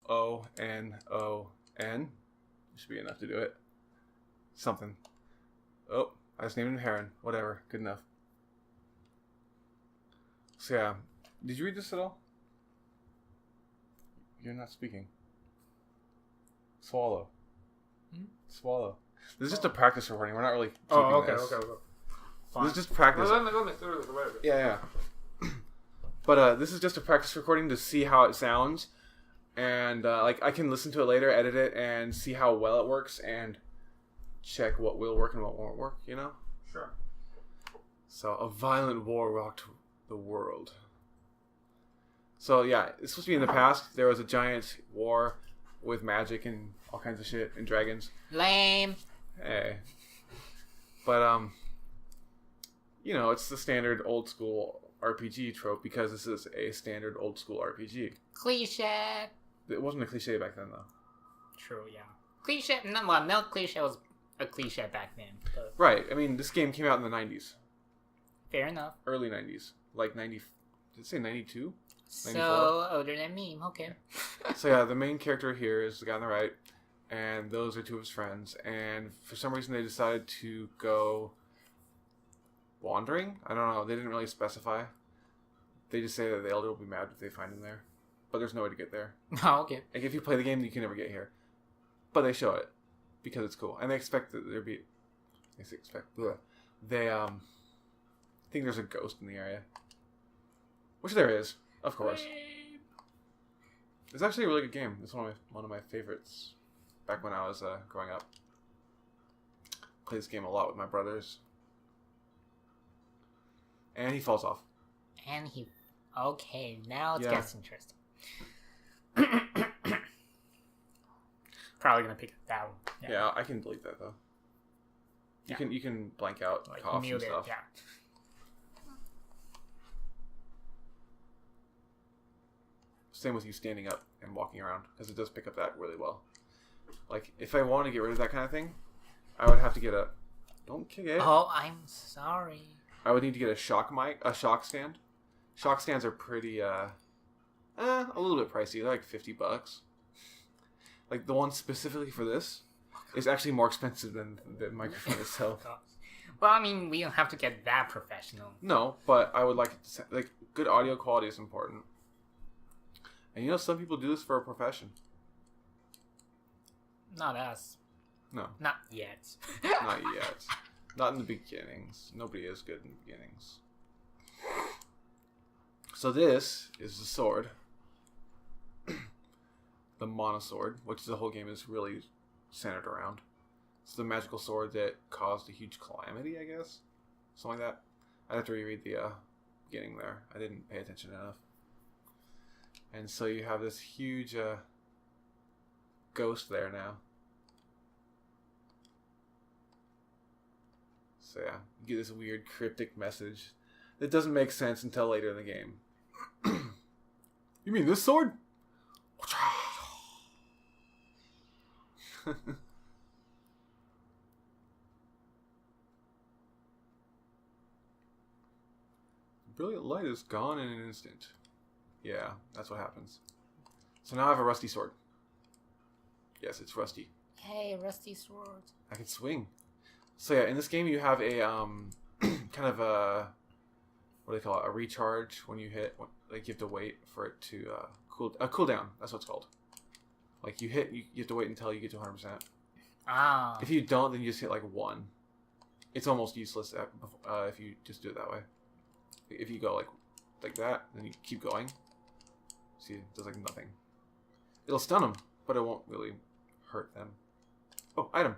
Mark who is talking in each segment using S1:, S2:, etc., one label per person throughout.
S1: Onon. Should be enough to do it. Something. Oh, I just named him Heron. Whatever. Good enough. So yeah. Did you read this at all? You're not speaking. Swallow. Swallow. This is just a practice recording. We're not really keeping this.
S2: Okay. Fine.
S1: This is just practice.
S2: Whatever.
S1: Yeah. But this is just a practice recording to see how it sounds. And like I can listen to it later, edit it, and see how well it works, and check what will work and what won't work, you know?
S2: Sure.
S1: So, a violent war rocked the world. So, yeah, it's supposed to be in the past. There was a giant war with magic and all kinds of shit and dragons.
S3: Lame.
S1: Hey. But, you know, it's the standard old school RPG trope because this is a standard old school RPG.
S3: Cliche.
S1: It wasn't a cliche back then, though.
S3: True, yeah. Cliche. No cliche was a cliche back then. But
S1: Right. I mean, this game came out in the 90s.
S3: fair enough.
S1: Early 90s. Like 90... Did it say 92?
S3: So, older than me. Okay.
S1: So yeah, the main character here is the guy on the right, and those are two of his friends. And for some reason, they decided to go wandering. I don't know. They didn't really specify. They just say that the elder will be mad if they find him there, but there's no way to get there.
S3: Oh, okay.
S1: Like if you play the game, you can never get here, but they show it because it's cool, and they expect that there be. They think there's a ghost in the area, which there is, of course. It's actually a really good game. It's one of my favorites. Back when I was growing up, played this game a lot with my brothers, and he falls off.
S3: And he... Okay, now it gets interesting. Probably gonna pick up that one.
S1: Yeah, I can delete that though. You can blank out
S3: Like,
S1: coughs
S3: mute
S1: and stuff.
S3: it, yeah.
S1: Same with you standing up and walking around, because it does pick up that really well. Like, if I want to get rid of that kind of thing, I would have to get a... Don't kick it.
S3: Oh, I'm sorry.
S1: I would need to get a shock stand. Shock stands are pretty, a little bit pricey. They're like $50. Like, the one specifically for this is actually more expensive than the microphone itself.
S3: Well, I mean, we don't have to get that professional.
S1: No, but I would like it to... Like, good audio quality is important. And you know, some people do this for a profession.
S3: Not us.
S1: No.
S3: Not yet.
S1: Not yet. Not in the beginnings. Nobody is good in the beginnings. So this is the sword. The monosword, which the whole game is really centered around. It's the magical sword that caused a huge calamity, I guess. Something like that. I'd have to reread the beginning there. I didn't pay attention enough. And so you have this huge ghost there now. So yeah, you get this weird cryptic message that doesn't make sense until later in the game. You mean this sword? Brilliant light is gone in an instant. Yeah, that's what happens. So now I have a rusty sword. Yes, it's rusty.
S3: Hey, rusty sword.
S1: I can swing. So yeah, in this game you have a kind of a, what do they call it? A recharge when you hit. Like you have to wait for it to cool down. That's what it's called. Like you hit, you have to wait until you get to 100%.
S3: Ah.
S1: If you don't, then you just hit like 1. It's almost useless if you just do it that way. If you go like that, then you keep going. See, it does like nothing. It'll stun them, but it won't really hurt them. Oh, item.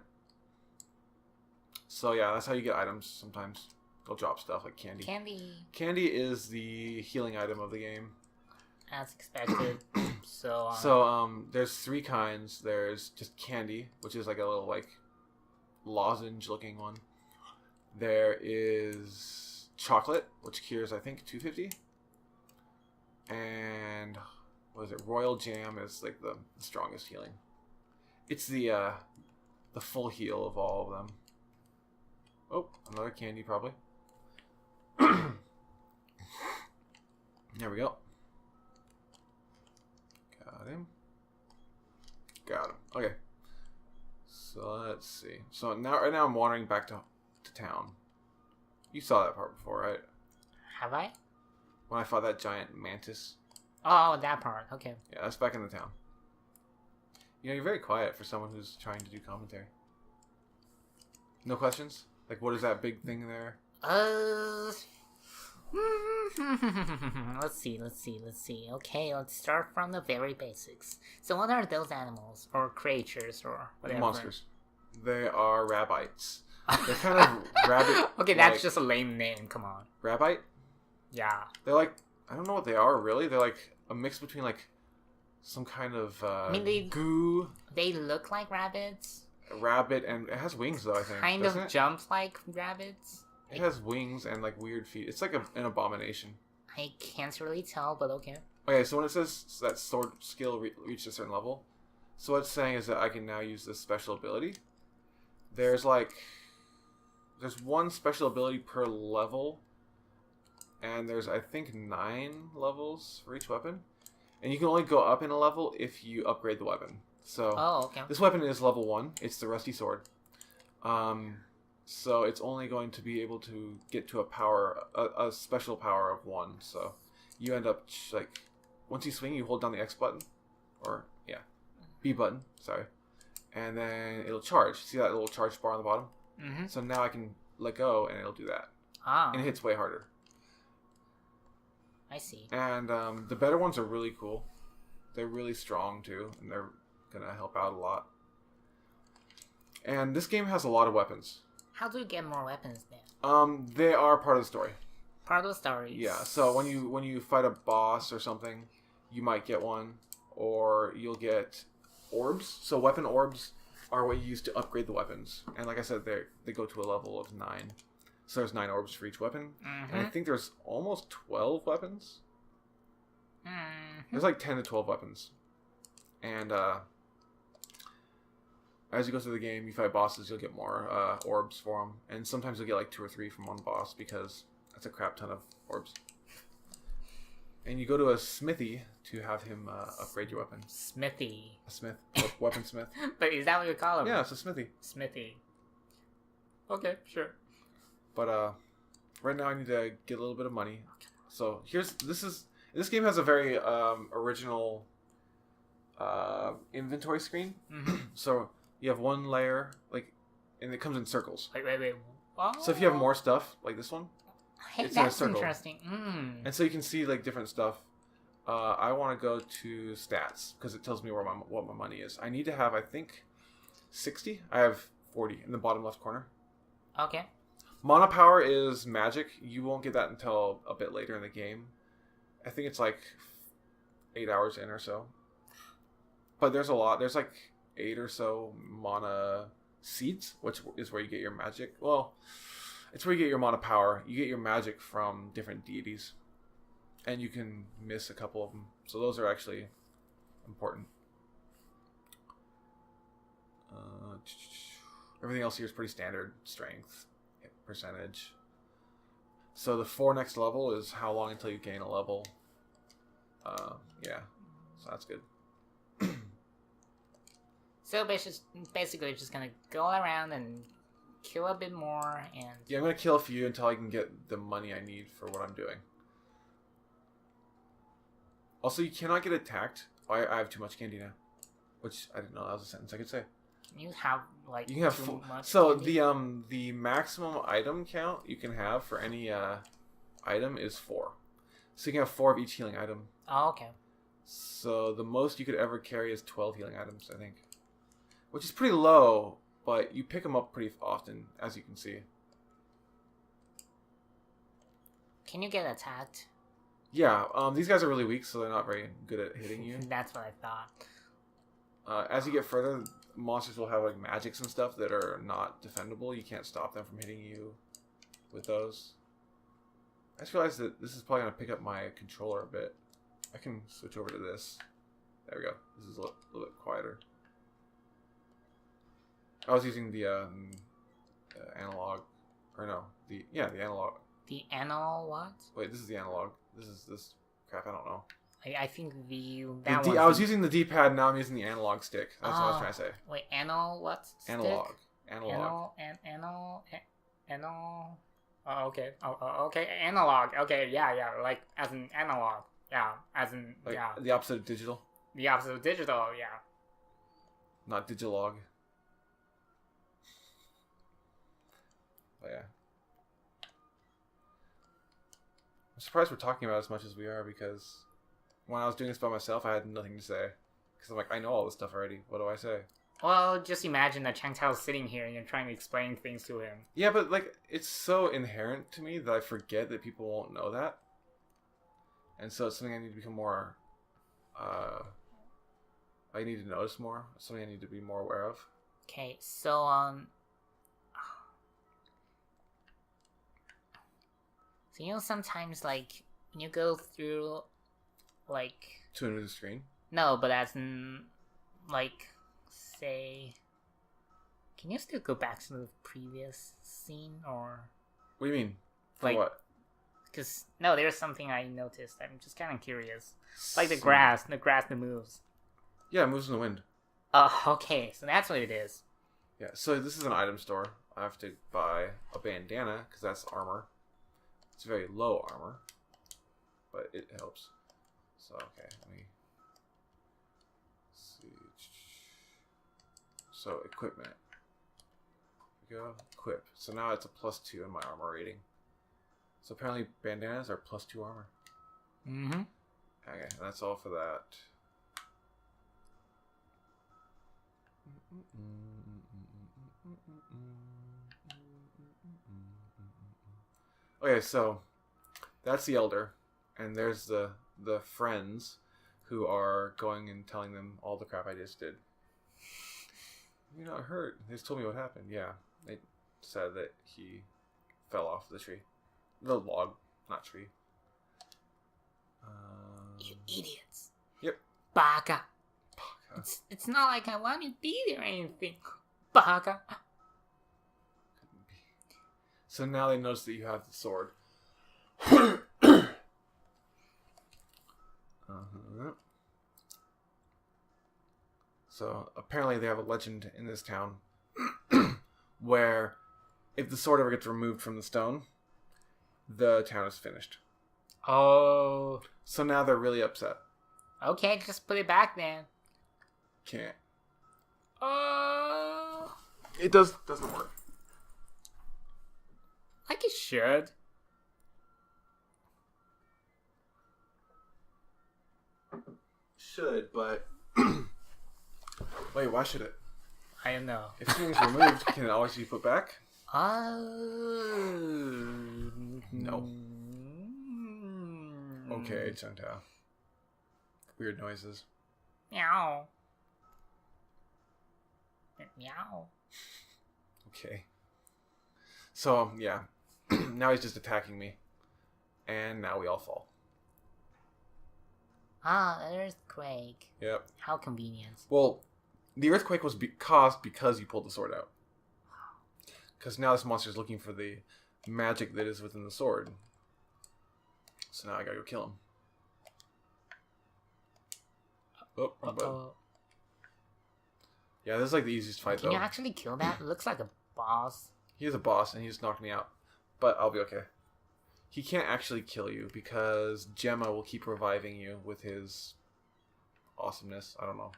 S1: So yeah, that's how you get items sometimes. They'll drop stuff like candy. Candy is the healing item of the game.
S3: As expected.
S1: So there's 3 kinds. There's just candy, which is like a little like lozenge looking one. There is chocolate, which cures I think 250. And what is it? Royal jam is like the strongest healing. It's the full heal of all of them. Oh, another candy probably. There we go. Got him. Okay. So let's see. So right now I'm wandering back to town. You saw that part before, right?
S3: Have I?
S1: When I fought that giant mantis.
S3: Oh, that part. Okay.
S1: Yeah, that's back in the town. You know, you're very quiet for someone who's trying to do commentary. No questions? Like, what is that big thing there?
S3: Let's see. Okay, let's start from the very basics. So what are those animals, or creatures, or whatever?
S1: Monsters. They are rabbites. They're kind of rabbit.
S3: Okay, that's just a lame name, come on.
S1: Rabbite?
S3: Yeah.
S1: They're like, I don't know what they are, really. They're like a mix between, like, some kind of goo.
S3: They look like rabbits.
S1: Rabbit, and it has wings, though, I think.
S3: Kind of jumps like rabbits.
S1: It has wings and, like, weird feet. It's like an abomination.
S3: I can't really tell, but okay.
S1: Okay, so when it says that sword skill reached a certain level, so what it's saying is that I can now use this special ability. There's one special ability per level, and there's, I think, 9 levels for each weapon. And you can only go up in a level if you upgrade the weapon. So,
S3: okay.
S1: This weapon is level 1. It's the Rusty Sword. So it's only going to be able to get to a special power of 1. So you end up, like, once you swing, you hold down the X button. Or, yeah, B button, sorry. And then it'll charge. See that little charge bar on the bottom?
S3: Mm-hmm.
S1: So now I can let go, and it'll do that.
S3: Ah.
S1: And it hits way harder.
S3: I see.
S1: And the better ones are really cool. They're really strong, too. And they're going to help out a lot. And this game has a lot of weapons.
S3: How do you get more weapons then?
S1: They are part of the story.
S3: Part of the story.
S1: Yeah. So when you fight a boss or something, you might get one, or you'll get orbs. So weapon orbs are what you use to upgrade the weapons. And like I said, they go to a level of 9. So there's 9 orbs for each weapon, and I think there's almost 12 weapons. There's like 10 to 12 weapons, and as you go through the game, you fight bosses, you'll get more orbs for them. And sometimes you'll get like 2 or 3 from one boss, because that's a crap ton of orbs. And you go to a smithy to have him upgrade your weapon.
S3: Smithy.
S1: A smith. Weapon smith.
S3: But is that what you call him?
S1: Yeah, it's a smithy.
S3: Smithy. Okay, sure.
S1: But right now I need to get a little bit of money. So this game has a very original inventory screen.
S3: Mm-hmm.
S1: So you have one layer, like, and it comes in circles.
S3: Wait. Oh.
S1: So if you have more stuff, like this one,
S3: hey,
S1: it's in a
S3: that's
S1: circle.
S3: interesting.
S1: And so you can see, like, different stuff. I want to go to stats, because it tells me what my money is. I need to have, I think, 60. I have 40 in the bottom left corner.
S3: Okay.
S1: Mana power is magic. You won't get that until a bit later in the game. I think it's like 8 hours in or so. But there's a lot. There's like 8 or so mana seeds, which is where you get your magic. Well, it's where you get your mana power. You get your magic from different deities. And you can miss a couple of them. So those are actually important. Everything else here is pretty standard. Strength, hit percentage. So the 4 next level is how long until you gain a level. Yeah, so that's good.
S3: So basically just gonna go around and kill a bit more, and...
S1: Yeah, I'm gonna kill a few until I can get the money I need for what I'm doing. Also, you cannot get attacked. I have too much candy now. Which, I didn't know that was a sentence I could say.
S3: You have, like,
S1: you can have
S3: too much
S1: so
S3: candy?
S1: the maximum item count you can have for any item is 4. So you can have 4 of each healing item.
S3: Oh, okay.
S1: So the most you could ever carry is 12 healing items, I think. Which is pretty low, but you pick them up pretty often, as you can see.
S3: Can you get attacked?
S1: Yeah, these guys are really weak, so they're not very good at hitting you.
S3: That's what I thought.
S1: As you get further, monsters will have like magics and stuff that are not defendable. You can't stop them from hitting you with those. I just realized that this is probably going to pick up my controller a bit. I can switch over to this. There we go. This is a little bit quieter. I was using the analog, or no, the analog.
S3: The analog what?
S1: Wait, this is the analog. This is this crap. I don't know.
S3: I think
S1: I was using the D-pad, now I'm using the analog stick. That's what I was trying to say.
S3: Wait, what?
S1: Analog.
S3: Oh, okay. Okay. Analog. Okay. Yeah. Like as in analog. Yeah. As in
S1: Like the opposite of digital.
S3: The opposite of digital. Yeah.
S1: Not digilog. But yeah. I'm surprised we're talking about it as much as we are, because when I was doing this by myself, I had nothing to say. Because I'm like, I know all this stuff already. What do I say?
S3: Well, just imagine that Chengtao's sitting here and you're trying to explain things to him.
S1: Yeah, but like, it's so inherent to me that I forget that people won't know that. And so it's something I need to become more... I need to notice more. Something I need to be more aware of.
S3: Okay, so, So, you know, sometimes, like, when you go through, like...
S1: To a new screen?
S3: No, but as in, like, say... Can you still go back to the previous scene, or...
S1: What do you mean? For
S3: like,
S1: what?
S3: Because, no, there's something I noticed. I'm just kind of curious. Like the grass that moves.
S1: Yeah, it moves in the wind.
S3: Oh, okay, so that's what it is.
S1: Yeah, so this is an item store. I have to buy a bandana, because that's armor. It's very low armor, but it helps. So, okay, let me see. So, equipment. Here we go. Equip. So now it's a +2 in my armor rating. So apparently bandanas are +2 armor.
S3: Mm-hmm.
S1: Okay, that's all for that. Okay, so that's the elder, and there's the friends who are going and telling them all the crap I just did. You're not hurt. They just told me what happened. Yeah, they said that he fell off the tree, the log, not tree.
S3: You idiots.
S1: Yep.
S3: Baka. It's not like I want to be there or anything. Baka.
S1: So now they notice that you have the sword. So apparently they have a legend in this town where if the sword ever gets removed from the stone, the town is finished.
S3: Oh.
S1: So now they're really upset.
S3: Okay, just put it back then.
S1: Can't.
S3: Oh.
S1: It doesn't work.
S3: Like it should.
S1: Should, but... Wait, why should it?
S3: I don't know.
S1: If something's removed, can it always be put back? No. Okay, Chengtao. Weird noises.
S3: Meow. Meow.
S1: Okay. So, yeah. Now he's just attacking me. And now we all fall.
S3: Ah, an earthquake.
S1: Yep.
S3: How convenient.
S1: Well, the earthquake was caused because you pulled the sword out. Because now this monster is looking for the magic that is within the sword. So now I gotta go kill him. Oh, wrong button. Yeah, this is like the easiest fight, though.
S3: Can you actually kill that? It looks like a boss.
S1: He is a boss, and he just knocked me out. But I'll be okay. He can't actually kill you, because Gemma will keep reviving you with his awesomeness. I don't know.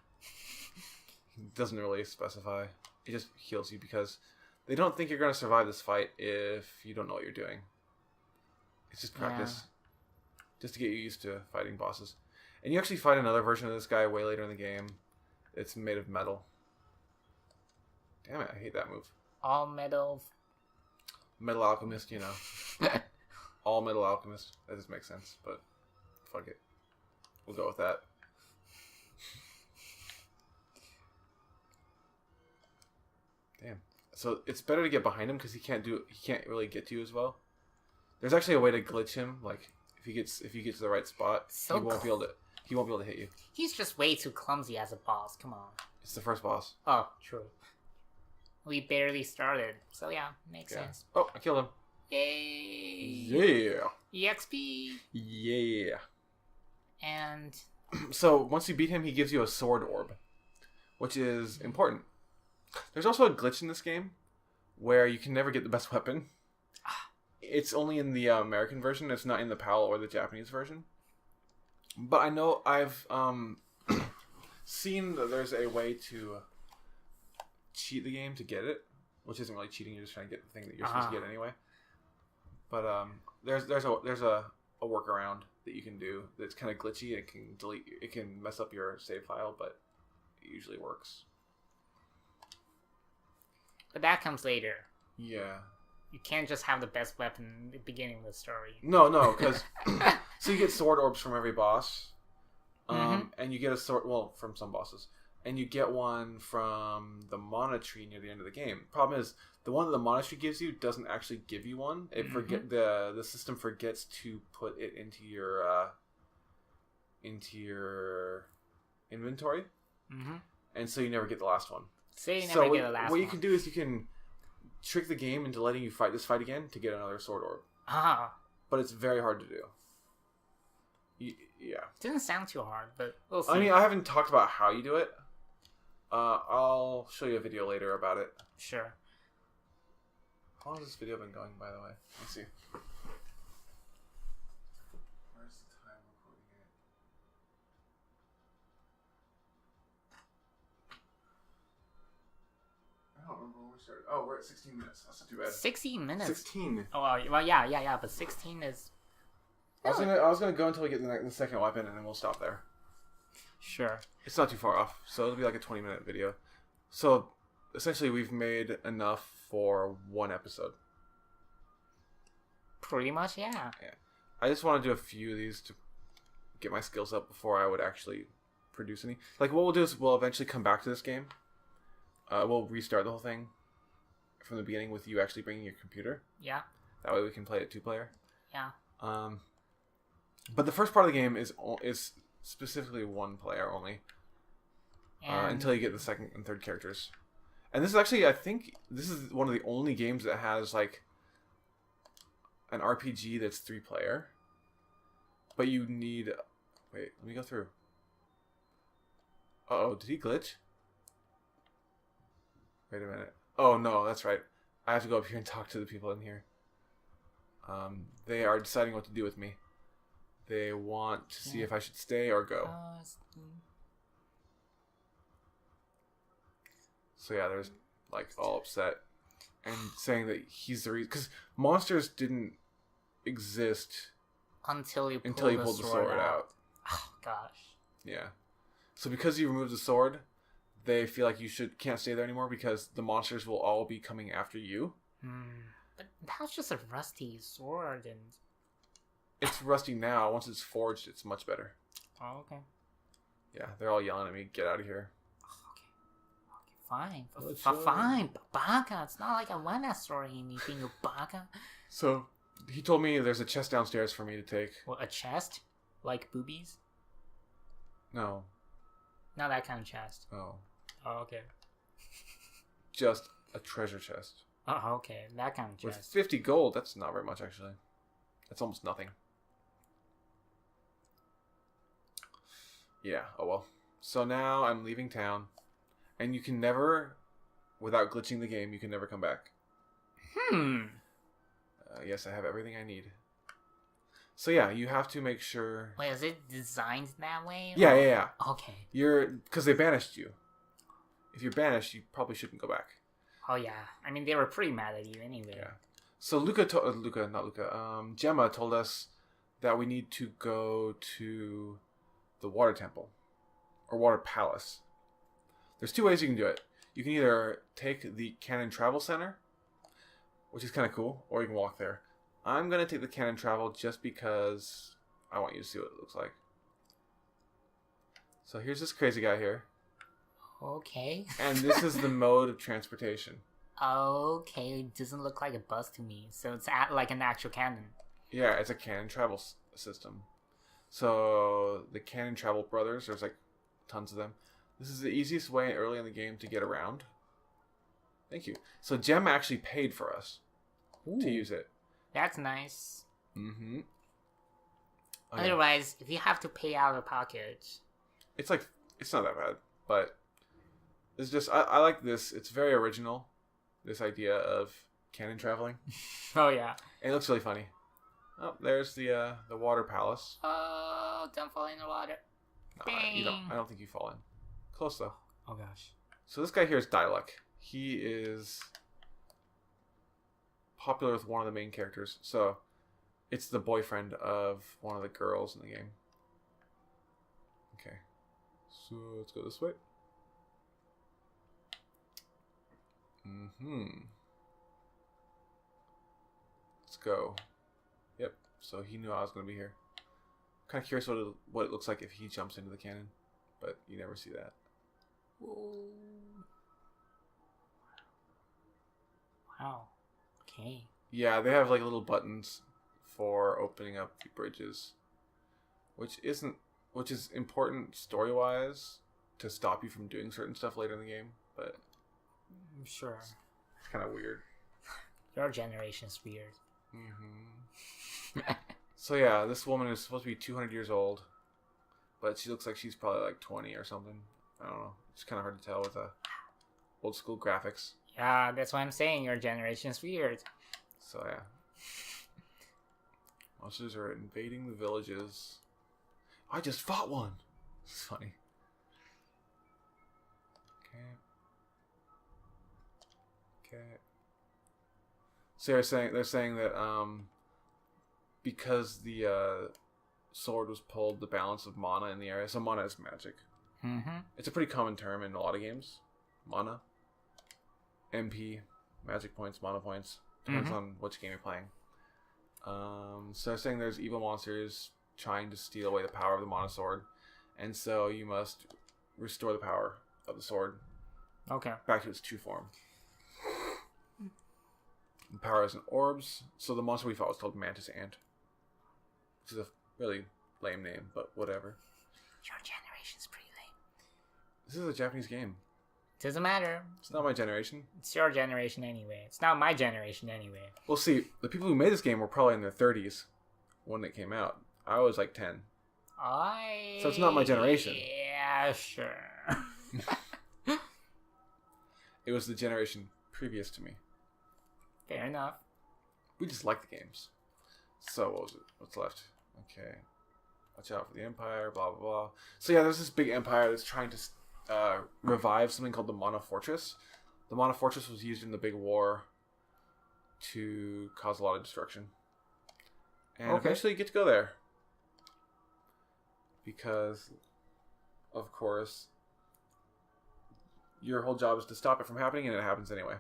S1: He doesn't really specify. He just heals you, because they don't think you're going to survive this fight if you don't know what you're doing. It's just practice. Yeah. Just to get you used to fighting bosses. And you actually fight another version of this guy way later in the game. It's made of metal. Damn it, I hate that move.
S3: All metal.
S1: Metal alchemist, you know. All metal alchemist. That just makes sense, but fuck it. We'll go with that. Damn. So it's better to get behind him because he can't really get to you as well. There's actually a way to glitch him, like if you get to the right spot, he won't be able to hit you.
S3: He's just way too clumsy as a boss. Come on.
S1: It's the first boss.
S3: Oh, true. We barely started, so yeah, makes sense.
S1: Oh, I killed him.
S3: Yay!
S1: Yeah.
S3: EXP.
S1: Yeah.
S3: And
S1: So once you beat him, he gives you a sword orb, which is important. There's also a glitch in this game where you can never get the best weapon. It's only in the American version. It's not in the PAL or the Japanese version. But I know I've seen that there's a way to cheat the game to get it, which isn't really cheating. You're just trying to get the thing that you're supposed to get anyway. But there's a workaround that you can do that's kind of glitchy. It can delete. It can mess up your save file, but it usually works.
S3: But that comes later.
S1: Yeah.
S3: You can't just have the best weapon in the beginning of the story.
S1: No, because so you get sword orbs from every boss, and you get a sword. Well, from some bosses, and you get one from the mana tree near the end of the game. Problem is, the one that the mana tree gives you doesn't actually give you one. It the system forgets to put it into your inventory, and so you never get the last one.
S3: So you never get the last one.
S1: What you can do is you can trick the game into letting you fight this fight again to get another sword orb. But it's very hard to do. Yeah.
S3: Didn't sound too hard, but we'll see.
S1: I mean, I haven't talked about how you do it. I'll show you a video later about it.
S3: Sure.
S1: How long has this video been going, by the way? Let's see. Where's the time recording it? I don't remember when we started. Oh, we're at 16 minutes. That's not too bad.
S3: 16 minutes?
S1: 16.
S3: Oh, well, yeah, but 16 is...
S1: I was gonna go until we get the second weapon, and then we'll stop there.
S3: Sure.
S1: It's not too far off, so it'll be like a 20-minute video. So, essentially, we've made enough for one episode.
S3: Pretty much, yeah.
S1: I just want to do a few of these to get my skills up before I would actually produce any. Like, what we'll do is we'll eventually come back to this game. We'll restart the whole thing from the beginning with you actually bringing your computer.
S3: Yeah.
S1: That way we can play it 2-player.
S3: Yeah.
S1: But the first part of the game is specifically 1-player only. Until you get the second and third characters. And this is actually, I think, this is one of the only games that has, like, an RPG that's 3-player. But you need... Wait, let me go through. Uh-oh, did he glitch? Wait a minute. Oh, no, that's right. I have to go up here and talk to the people in here. They are deciding what to do with me. They want to see if I should stay or go. So yeah, they're like all upset and saying that he's the reason, because monsters didn't exist
S3: until you pulled the sword out. Oh gosh.
S1: Yeah. So because you removed the sword, they feel like you can't stay there anymore because the monsters will all be coming after you.
S3: But that's just a rusty sword, and
S1: it's rusty now. Once it's forged, it's much better.
S3: Oh, okay.
S1: Yeah, they're all yelling at me. Get out of here.
S3: Fine. Fine. Baka. It's not like I want that story, anything, you baka.
S1: So, he told me there's a chest downstairs for me to take.
S3: What, a chest? Like boobies?
S1: No.
S3: Not that kind of chest.
S1: Oh.
S3: Oh, okay.
S1: Just a treasure chest.
S3: Oh, okay. That kind of chest.
S1: With 50 gold, that's not very much, actually. That's almost nothing. Yeah, oh well. So now I'm leaving town. And you can never, without glitching the game, you can never come back. Yes, I have everything I need. So yeah, you have to make sure...
S3: Wait, is it designed that way?
S1: Yeah.
S3: Okay.
S1: Because they banished you. If you're banished, you probably shouldn't go back.
S3: Oh yeah. I mean, they were pretty mad at you anyway.
S1: Yeah. So Gemma told us that we need to go to the water temple. Or water palace. There's two ways you can do it. You can either take the Cannon Travel Center, which is kind of cool, or you can walk there. I'm going to take the Cannon Travel just because I want you to see what it looks like. So here's this crazy guy here.
S3: Okay.
S1: And this is the mode of transportation.
S3: Okay, it doesn't look like a bus to me. So it's like an actual cannon.
S1: Yeah, it's a Cannon Travel system. So the Cannon Travel brothers, there's like tons of them. This is the easiest way early in the game to get around. Thank you. So Gem actually paid for us to use it.
S3: That's nice.
S1: Oh, yeah.
S3: Otherwise, if you have to pay out of pocket,
S1: It's like, it's not that bad, but it's just, I like this. It's very original, this idea of cannon traveling.
S3: oh yeah.
S1: And it looks really funny. Oh, there's the water palace.
S3: Oh, don't fall in the water.
S1: Nah, you don't.
S3: Dang.
S1: I don't think you fall in. Close though.
S3: Oh gosh.
S1: So this guy here is Dialek. He is popular with one of the main characters. So it's the boyfriend of one of the girls in the game. Okay. So let's go this way. Let's go. Yep. So he knew I was going to be here. Kind of curious what it looks like if he jumps into the cannon, but you never see that.
S3: Whoa. Wow. Okay.
S1: Yeah, they have like little buttons for opening up the bridges, which is important story wise to stop you from doing certain stuff later in the game, but
S3: Sure.
S1: it's kind of weird.
S3: Your generation's weird.
S1: So yeah, this woman is supposed to be 200 years old, but she looks like she's probably like 20 or something. I don't know. It's kind of hard to tell with old school graphics.
S3: Yeah, that's why I'm saying your generation's weird.
S1: So yeah. Monsters are invading the villages. I just fought one. It's funny. Okay. So they're saying that because the sword was pulled, the balance of mana in the area. So mana is magic. It's a pretty common term in a lot of games. Mana, MP, magic points, mana points. Depends on which game you're playing. So they're saying there's evil monsters trying to steal away the power of the mana sword, and so you must restore the power of the sword back to its true form. The power is in orbs, so the monster we fought was called Mantis Ant, which is a really lame name, but whatever.
S3: Your generation's pretty lame.
S1: This is a Japanese game.
S3: Doesn't matter.
S1: It's not my generation.
S3: It's your generation anyway. It's not my generation anyway.
S1: Well, see, the people who made this game were probably in their 30s when it came out. I was like 10. So it's not my generation.
S3: Yeah, sure.
S1: It was the generation previous to me.
S3: Fair enough.
S1: We just like the games. So what was it? What's left? Okay. Watch out for the Empire, blah, blah, blah. So yeah, there's this big empire that's trying to revive something called the Mana Fortress. The Mana Fortress was used in the big war to cause a lot of destruction. And eventually you get to go there. Because, of course, your whole job is to stop it from happening, and it happens anyway.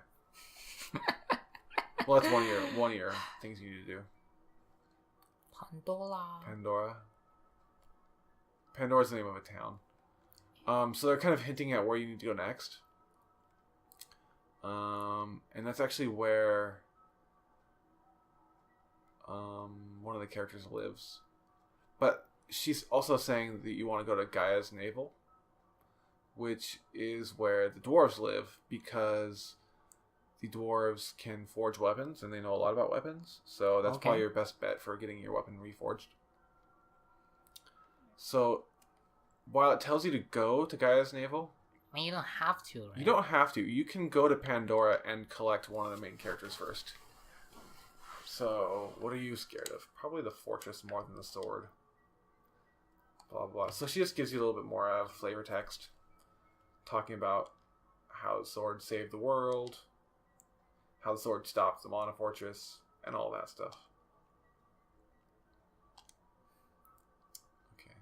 S1: Well, that's one of your things you need to do. Pandora's the name of a town. So they're kind of hinting at where you need to go next. And that's actually where one of the characters lives. But she's also saying that you want to go to Gaia's Navel, which is where the dwarves live, because the dwarves can forge weapons, and they know a lot about weapons. So that's probably your best bet for getting your weapon reforged. So, while it tells you to go to Gaia's Navel,
S3: I mean, you don't have to, right?
S1: You don't have to. You can go to Pandora and collect one of the main characters first. So, what are you scared of? Probably the fortress more than the sword. Blah, blah. So she just gives you a little bit more flavor text. Talking about how the sword saved the world. How the sword stopped the Mana Fortress. And all that stuff. Okay.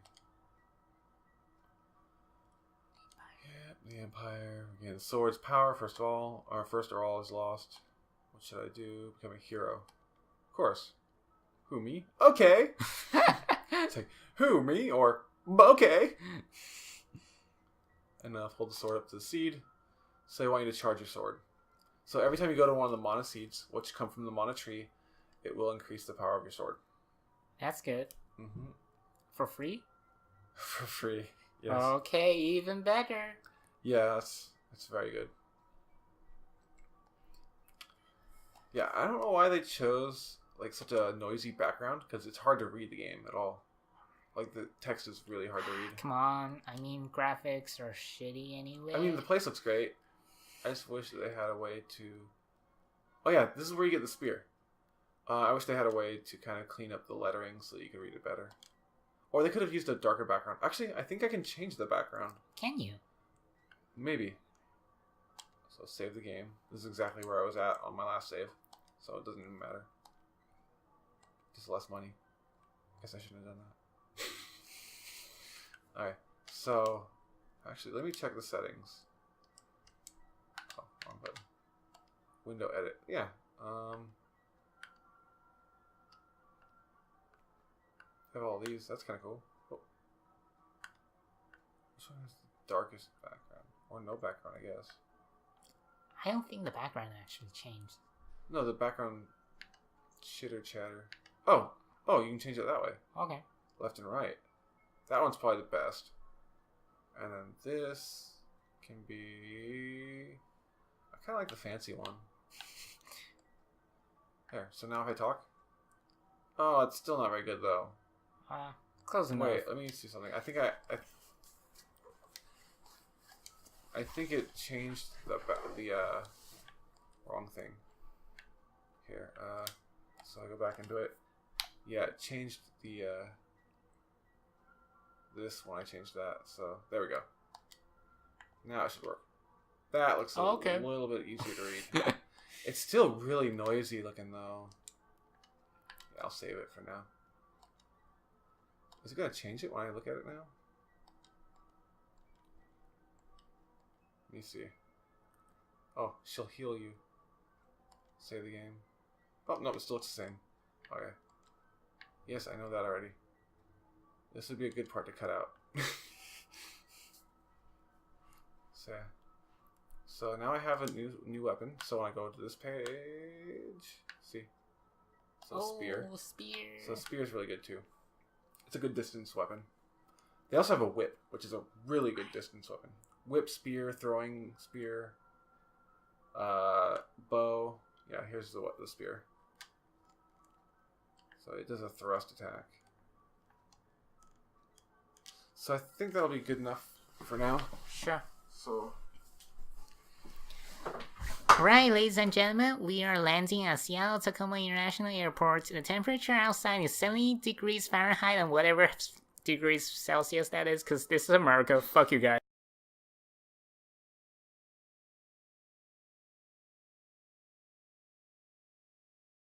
S1: Yep, the Empire. Again, the sword's power, first all is lost. What should I do? Become a hero. Of course. Who, me? Okay! It's like, who, me? Or, okay! And hold the sword up to the seed. So they want you to charge your sword. So every time you go to one of the mana seeds, which come from the mana tree, it will increase the power of your sword.
S3: That's good.
S1: Mm-hmm.
S3: For free?
S1: For free, yes.
S3: Okay, even better.
S1: Yeah, that's very good. Yeah, I don't know why they chose like such a noisy background, because it's hard to read the game at all. Like, the text is really hard to read.
S3: Come on. I mean, graphics are shitty anyway.
S1: I mean, the place looks great. I just wish that they had a way to... Oh yeah, this is where you get the spear. I wish they had a way to kind of clean up the lettering so that you could read it better. Or they could have used a darker background. Actually, I think I can change the background.
S3: Can you?
S1: Maybe. So save the game. This is exactly where I was at on my last save. So it doesn't even matter. Just less money. Guess I shouldn't have done that. Alright, so... Actually, let me check the settings. Oh, wrong button. Window edit. Yeah. Have all these. That's kind of cool. Oh. Which one has the darkest background? Or no background, I guess.
S3: I don't think the background actually changed.
S1: No, the background chitter chatter. Oh, you can change it that way.
S3: Okay.
S1: Left and right. That one's probably the best. And then this can be... I kind of like the fancy one. There. So now if I talk... Oh, it's still not very good though.
S3: Close enough.
S1: Wait, let me see something. I think I think it changed the wrong thing. Here, so I go back into it. Yeah, it changed the this one. I changed that. So there we go. Now it should work. That looks a little bit easier to read. It's still really noisy looking though. Yeah, I'll save it for now. Is it gonna change it when I look at it now? Let me see. Oh, she'll heal you. Save the game. Oh, no, it still looks the same. Okay. Yes, I know that already. This would be a good part to cut out. So now I have a new weapon. So when I go to this page, see. So spear.
S3: Spear.
S1: So spear is really good too. It's a good distance weapon. They also have a whip, which is a really good distance weapon. Whip, spear, throwing spear, bow. Yeah, here's the spear. So it does a thrust attack. So I think that'll be good enough for now.
S3: Sure.
S1: So.
S3: Alright, ladies and gentlemen, we are landing at Seattle Tacoma International Airport. The temperature outside is 70 degrees Fahrenheit and whatever degrees Celsius that is, because this is America. Fuck you guys.